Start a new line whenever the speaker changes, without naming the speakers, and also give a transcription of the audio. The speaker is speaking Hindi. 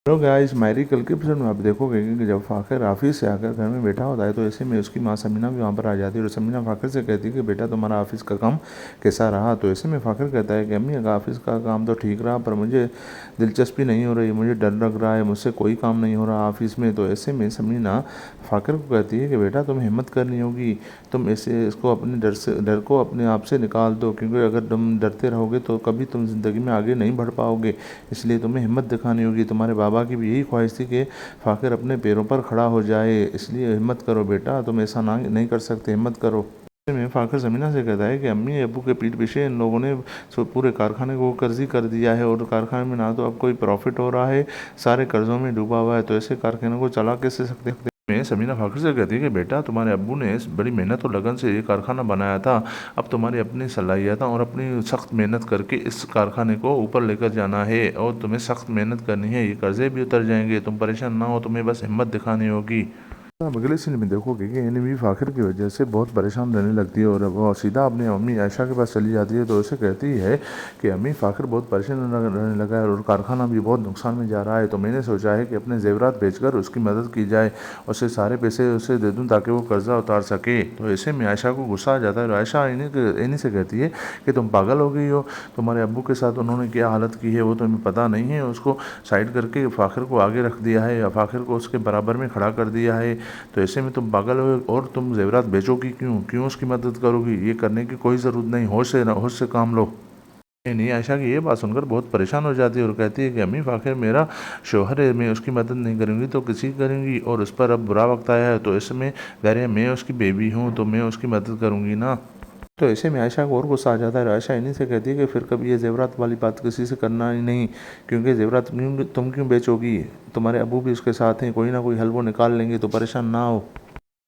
हेलो गाइस, मेरी कल के एपिसोड में आप देखोगे कि जब फ़ाखर ऑफिस से आकर घर में बैठा होता है तो ऐसे में उसकी माँ समीना भी वहाँ पर आ जाती है और समीना फ़ाखर से कहती है कि बेटा तुम्हारा ऑफिस का काम कैसा रहा। तो ऐसे में फ़ाखर कहता है कि अम्मी अगर ऑफिस का काम तो ठीक रहा पर मुझे दिलचस्पी नहीं हो रही, मुझे डर लग रहा है, मुझसे कोई काम नहीं हो रहा ऑफिस में। तो ऐसे में समीना फ़ाखर को कहती है कि बेटा तुम्हें हिम्मत करनी होगी, तुम ऐसे इसको अपने डर को अपने आप से निकाल दो, क्योंकि अगर तुम डरते रहोगे तो कभी तुम ज़िंदगी में आगे नहीं बढ़ पाओगे। इसलिए तुम्हें हिम्मत दिखानी होगी। तुम्हारे बाबा की भी यही ख्वाहिश थी कि फ़ाखर अपने पैरों पर खड़ा हो जाए, इसलिए हिम्मत करो बेटा, तुम ऐसा ना नहीं कर सकते, हिम्मत करो। ऐसे में फ़ाखर ज़मीना से कहता है कि अम्मी अब्बू के पीठ पीछे इन लोगों ने पूरे कारखाने को कर्जी कर दिया है और कारखाने में ना तो अब कोई प्रॉफिट हो रहा है, सारे कर्जों में डूबा हुआ है, तो ऐसे कारखाने को चला कैसे सकते। में समीना फ़ाखर से कहती है कि बेटा तुम्हारे अब्बू ने इस बड़ी मेहनत और लगन से ये कारखाना बनाया था, अब तुम्हारी अपनी सलाहियतों और अपनी सख्त मेहनत करके इस कारखाने को ऊपर लेकर जाना है और तुम्हें सख्त मेहनत करनी है, ये कर्जे भी उतर जाएंगे, तुम परेशान ना हो, तुम्हें बस हिम्मत दिखानी होगी। आप अगले सीन में देखोगे कि एनी भी फ़ाखर की वजह से बहुत परेशान रहने लगती है और वो सीधा अपनी अम्मी आयशा के पास चली जाती है। तो उसे कहती है कि अम्मी फ़ाखर बहुत परेशान रहने लगा है और कारखाना भी बहुत नुकसान में जा रहा है, तो मैंने सोचा है कि अपने जेवरात बेचकर उसकी मदद की जाए, उसे सारे पैसे उसे दे दूँ ताकि वो कर्जा उतार सके। तो ऐसे में आयशा को गुस्सा आ जाता है और आयशा इन्हीं से कहती है कि तुम पागल हो गई हो, तुम्हारे अब्बू के साथ उन्होंने क्या हालत की है वो तुम्हें पता नहीं है, उसको साइड करके फ़ाखर को आगे रख दिया है या फ़ाखर को उसके बराबर में खड़ा कर दिया है, तो ऐसे में तुम पागल हो और तुम जेवरात बेचोगी क्यों, क्यों उसकी मदद करोगी, ये करने की कोई ज़रूरत नहीं, होश से काम लो। नहीं आयशा की ये बात सुनकर बहुत परेशान हो जाती है और कहती है कि अम्मी फ़ाखर मेरा शौहर है, मैं उसकी मदद नहीं करूँगी तो किसी की करूँगी, और उस पर अब बुरा वक्त आया है तो इसमें कह रहे हैं मैं उसकी बेबी हूँ तो मैं उसकी मदद करूँगी ना। तो ऐसे में आयशा को और गुस्सा आ जाता है। आयशा इन्हीं से कहती है कि फिर कभी ये जेवरात वाली बात किसी से करना ही नहीं, क्योंकि जेवरात तुम क्यों बेचोगी, तुम्हारे अबू भी उसके साथ हैं, कोई ना कोई हल वो निकाल लेंगे, तो परेशान ना हो।